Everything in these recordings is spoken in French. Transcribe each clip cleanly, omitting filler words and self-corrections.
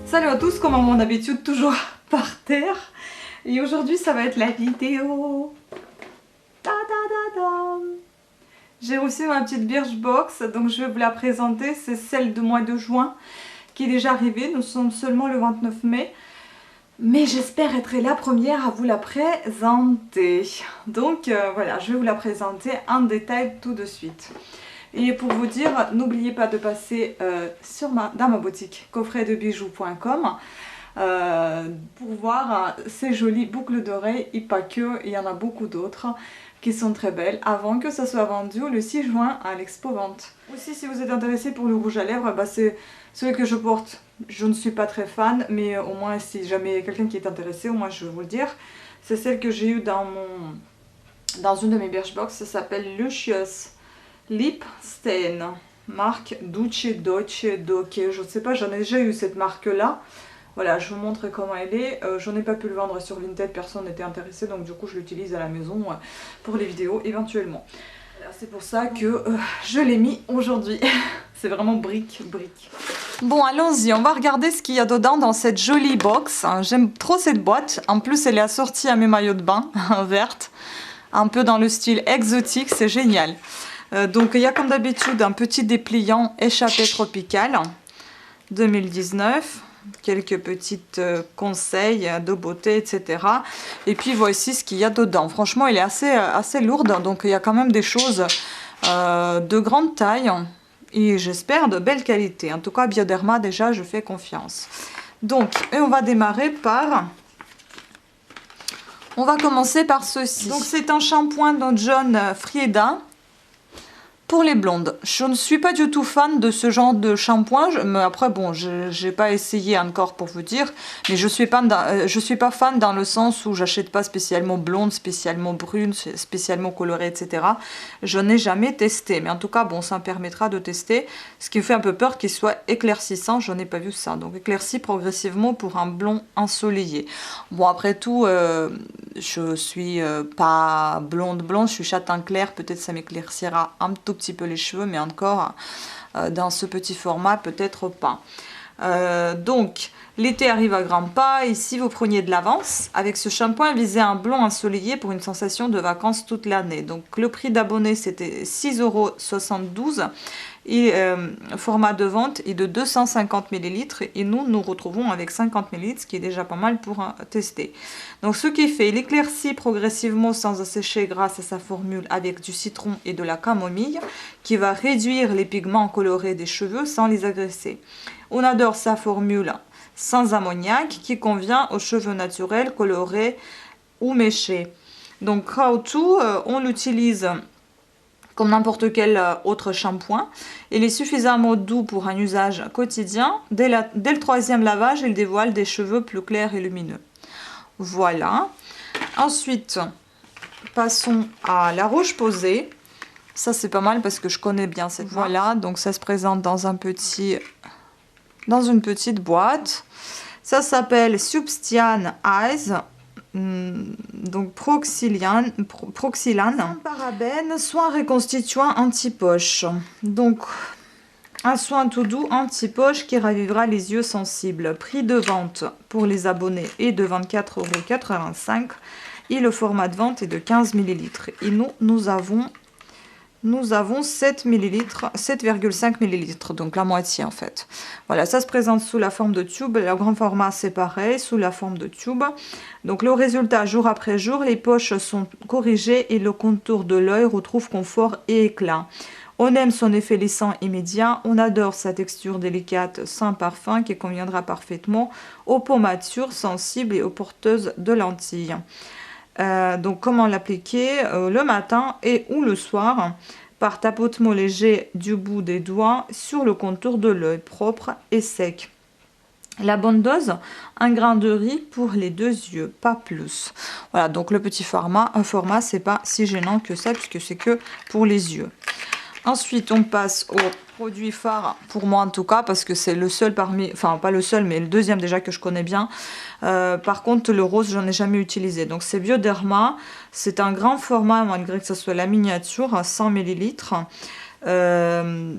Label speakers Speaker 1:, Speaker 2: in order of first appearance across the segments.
Speaker 1: Salut à tous, comme à mon habitude, toujours par terre. Et aujourd'hui, ça va être la vidéo. Ta -da -da -da. J'ai reçu ma petite Birchbox, donc je vais vous la présenter. C'est celle du mois de juin qui est déjà arrivée. Nous sommes seulement le 29 mai. Mais j'espère être la première à vous la présenter. Donc voilà, je vais vous la présenter en détail tout de suite. Et pour vous dire, n'oubliez pas de passer dans ma boutique coffretdebijoux.com pour voir ces jolies boucles d'oreilles et pas que, il y en a beaucoup d'autres qui sont très belles avant que ça soit vendu le 6 juin à l'Expo Vente. Aussi, si vous êtes intéressé pour le rouge à lèvres, c'est celui que je porte. Je ne suis pas très fan, mais au moins si jamais quelqu'un qui est intéressé, au moins je vais vous le dire. C'est celle que j'ai eue dans une de mes Birchbox, ça s'appelle Lucius Lip Stain, marque Duce Dolce Doce, je ne sais pas, j'en ai déjà eu cette marque là. Voilà, je vous montre comment elle est. Je n'ai pas pu le vendre sur Vinted, personne n'était intéressé, donc du coup je l'utilise à la maison pour les vidéos éventuellement. C'est pour ça que je l'ai mis aujourd'hui. C'est vraiment brique. Bon, allons-y, on va regarder ce qu'il y a dedans dans cette jolie box. J'aime trop cette boîte. En plus, elle est assortie à mes maillots de bain verte, un peu dans le style exotique, c'est génial. Donc il y a comme d'habitude un petit dépliant échappé tropical 2019, quelques petits conseils de beauté, etc. Et puis voici ce qu'il y a dedans. Franchement, il est assez lourde, donc il y a quand même des choses de grande taille et j'espère de belle qualité. En tout cas, Bioderma, déjà, je fais confiance. Donc, et on va démarrer par... On va commencer par ceci. Donc c'est un shampoing de John Frieda. Pour les blondes, je ne suis pas du tout fan de ce genre de shampoing, mais après bon, je n'ai pas essayé encore pour vous dire, mais je suis pas fan dans le sens où j'achète pas spécialement blonde, spécialement brune, spécialement colorée, etc. Je n'ai jamais testé, mais en tout cas bon, ça me permettra de tester. Ce qui me fait un peu peur qu'il soit éclaircissant, je n'ai pas vu ça, donc éclairci progressivement pour un blond ensoleillé. Bon après tout, je suis pas blonde, je suis châtain clair, peut-être ça m'éclaircira un tout petit peu les cheveux, mais encore dans ce petit format peut-être pas. Donc l'été arrive à grands pas et si vous preniez de l'avance avec ce shampoing, visez un blond ensoleillé pour une sensation de vacances toute l'année. Donc le prix d'abonné c'était 6,72 € et format de vente est de 250 ml et nous retrouvons avec 50 ml, ce qui est déjà pas mal pour tester. Donc ce qui fait, il éclaircit progressivement sans assécher grâce à sa formule avec du citron et de la camomille qui va réduire les pigments colorés des cheveux sans les agresser. On adore sa formule sans ammoniac qui convient aux cheveux naturels, colorés ou méchés. Donc how to, on l'utilise comme n'importe quel autre shampoing. Il est suffisamment doux pour un usage quotidien. Dès le troisième lavage, il dévoile des cheveux plus clairs et lumineux. Voilà. Ensuite, passons à la Roche-Posay. Ça, c'est pas mal parce que je connais bien cette marque. Voilà, donc ça se présente dans une petite boîte. Ça s'appelle Substian Eyes. Donc Proxylane, sans parabènes, soin reconstituant anti-poche. Donc un soin tout doux anti-poche qui ravivera les yeux sensibles. Prix de vente pour les abonnés est de 24,85 € et le format de vente est de 15 ml. Et nous avons 7,5 ml, donc la moitié en fait. Voilà, ça se présente sous la forme de tube. Le grand format c'est pareil, sous la forme de tube. Donc le résultat, jour après jour, les poches sont corrigées et le contour de l'œil retrouve confort et éclat. On aime son effet lissant immédiat, on adore sa texture délicate sans parfum qui conviendra parfaitement aux peaux matures, sensibles et aux porteuses de lentilles. Donc comment l'appliquer le matin et ou le soir par tapotement léger du bout des doigts sur le contour de l'œil propre et sec. La bonne dose, un grain de riz pour les 2 yeux, pas plus. Voilà, donc le petit format, c'est pas si gênant que ça puisque c'est que pour les yeux. Ensuite, on passe au produit phare, pour moi en tout cas, parce que c'est le seul parmi, enfin pas le seul, mais le deuxième déjà que je connais bien. Par contre, le rose, j'en ai jamais utilisé. Donc c'est Bioderma, c'est un grand format, malgré que ce soit la miniature, à 100 ml.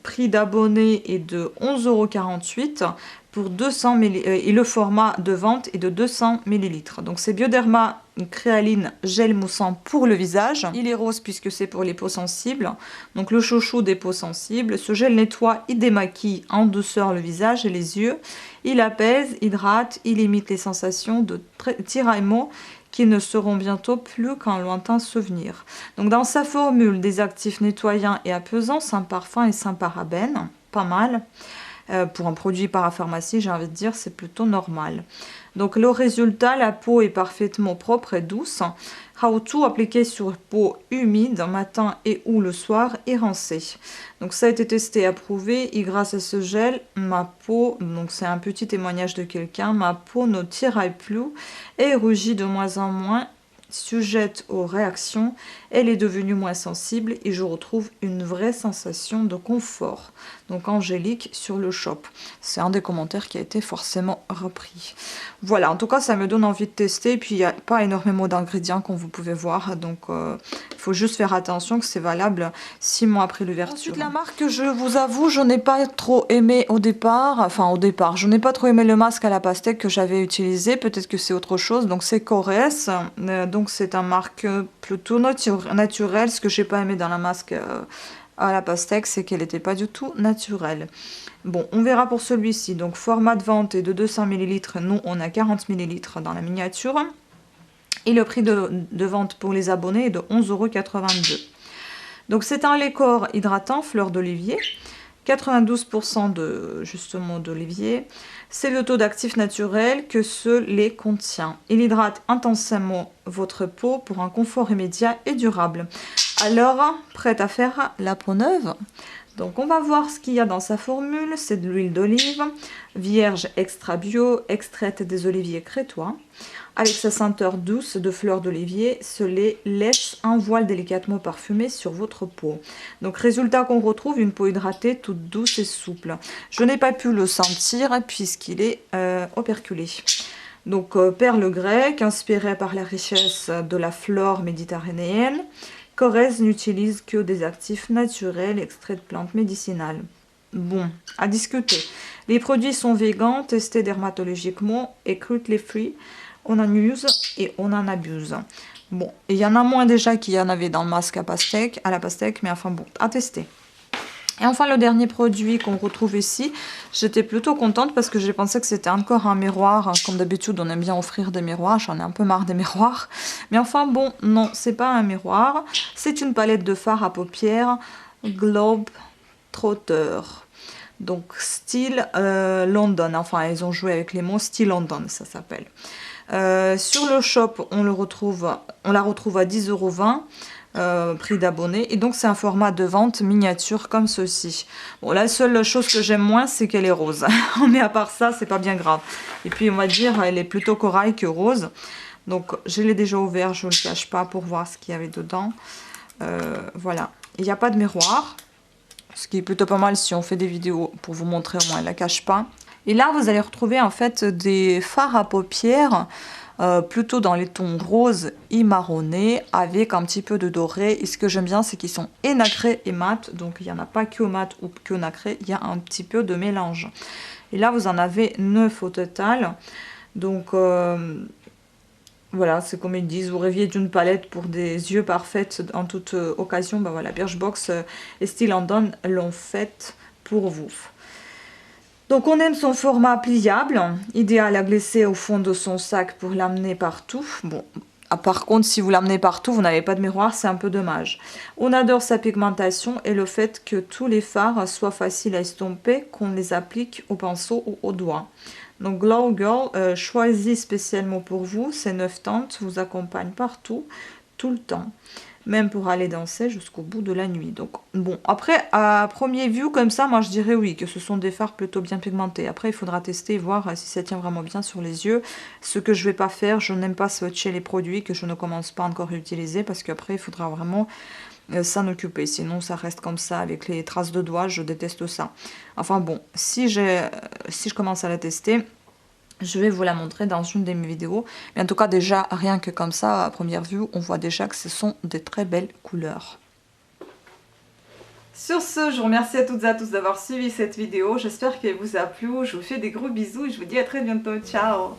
Speaker 1: Prix d'abonné est de 11,48 € pour 200 ml et le format de vente est de 200 ml. Donc c'est Bioderma Créaline gel moussant pour le visage. Il est rose puisque c'est pour les peaux sensibles. Donc le chouchou des peaux sensibles. Ce gel nettoie, il démaquille en douceur le visage et les yeux. Il apaise, hydrate, il limite les sensations de tiraillements qui ne seront bientôt plus qu'un lointain souvenir. Donc dans sa formule, des actifs nettoyants et apaisants, sans parfum et sans parabènes, pas mal. Pour un produit parapharmacie, j'ai envie de dire, c'est plutôt normal. Donc le résultat, la peau est parfaitement propre et douce. How to appliquer sur peau humide matin et ou le soir et rincer. Donc ça a été testé et approuvé et grâce à ce gel, ma peau, donc c'est un petit témoignage de quelqu'un, ma peau ne tiraille plus et rougit de moins en moins, sujette aux réactions, elle est devenue moins sensible et je retrouve une vraie sensation de confort. Donc Angélique sur le shop. C'est un des commentaires qui a été forcément repris. Voilà, en tout cas ça me donne envie de tester. Et puis il n'y a pas énormément d'ingrédients comme vous pouvez voir. Donc il faut juste faire attention que c'est valable 6 mois après l'ouverture. Ensuite la marque, je vous avoue, je n'ai pas trop aimé au départ. Enfin au départ, je n'ai pas trop aimé le masque à la pastèque que j'avais utilisé. Peut-être que c'est autre chose. Donc c'est Corès. Donc c'est un marque plutôt naturel. Ce que j'ai pas aimé dans la masque à la pastèque, c'est qu'elle n'était pas du tout naturelle. Bon, on verra pour celui-ci. Donc format de vente est de 200 ml. Nous, on a 40 ml dans la miniature. Et le prix de vente pour les abonnés est de 11,82 €. Donc c'est un lait corps hydratant, fleur d'olivier. 92% justement d'olivier. C'est le taux d'actif naturel que ce lait contient. Il hydrate intensément votre peau pour un confort immédiat et durable. Alors, prête à faire la peau neuve? Donc on va voir ce qu'il y a dans sa formule. C'est de l'huile d'olive, vierge extra bio, extraite des oliviers crétois. Avec sa senteur douce de fleurs d'olivier, ce lait laisse un voile délicatement parfumé sur votre peau. Donc résultat qu'on retrouve, une peau hydratée, toute douce et souple. Je n'ai pas pu le sentir puisqu'il est operculé. Donc perle grecque, inspirée par la richesse de la flore méditerranéenne. Corrèze n'utilise que des actifs naturels extraits de plantes médicinales. Bon, à discuter. Les produits sont végans, testés dermatologiquement et cruelty free. On en use et on en abuse. Bon, il y en a moins déjà qu'il y en avait dans le masque à la pastèque, mais enfin bon, à tester. Et enfin, le dernier produit qu'on retrouve ici, j'étais plutôt contente parce que j'ai pensé que c'était encore un miroir. Comme d'habitude, on aime bien offrir des miroirs, j'en ai un peu marre des miroirs. Mais enfin bon, non, c'est pas un miroir. C'est une palette de fard à paupières Globe Trotter. Donc, style London. Enfin, ils ont joué avec les mots, style London, ça s'appelle. Sur le shop, on la retrouve à 10,20 €, prix d'abonné. Et donc, c'est un format de vente miniature comme ceci. Bon, la seule chose que j'aime moins, c'est qu'elle est rose. Mais à part ça, c'est pas bien grave. Et puis, on va dire, elle est plutôt corail que rose. Donc, je l'ai déjà ouvert, je ne le cache pas pour voir ce qu'il y avait dedans. Voilà. Il n'y a pas de miroir. Ce qui est plutôt pas mal si on fait des vidéos pour vous montrer, au moins elle ne la cache pas. Et là, vous allez retrouver en fait des fards à paupières plutôt dans les tons roses et marronnés avec un petit peu de doré. Et ce que j'aime bien, c'est qu'ils sont et nacrés et mat. Donc il n'y en a pas que au mat ou que au nacré, il y a un petit peu de mélange. Et là, vous en avez 9 au total. Donc voilà, c'est comme ils disent, vous rêviez d'une palette pour des yeux parfaits en toute occasion. Ben voilà, Birchbox et Style London l'ont faite pour vous. Donc on aime son format pliable, idéal à glisser au fond de son sac pour l'amener partout. Bon, par contre, si vous l'amenez partout, vous n'avez pas de miroir, c'est un peu dommage. On adore sa pigmentation et le fait que tous les fards soient faciles à estomper, qu'on les applique au pinceau ou au doigt. Donc Glow Girl, choisi spécialement pour vous, ces 9 teintes vous accompagnent partout, tout le temps. Même pour aller danser jusqu'au bout de la nuit. Donc bon, après, à première vue comme ça, moi je dirais oui, que ce sont des fards plutôt bien pigmentés. Après, il faudra tester et voir si ça tient vraiment bien sur les yeux. Ce que je vais pas faire, je n'aime pas swatcher les produits que je ne commence pas encore à utiliser, parce qu'après, il faudra vraiment s'en occuper. Sinon, ça reste comme ça, avec les traces de doigts, je déteste ça. Enfin bon, si je commence à la tester, je vais vous la montrer dans une de mes vidéos. Mais en tout cas, déjà, rien que comme ça, à première vue, on voit déjà que ce sont des très belles couleurs. Sur ce, je vous remercie à toutes et à tous d'avoir suivi cette vidéo. J'espère qu'elle vous a plu. Je vous fais des gros bisous et je vous dis à très bientôt. Ciao!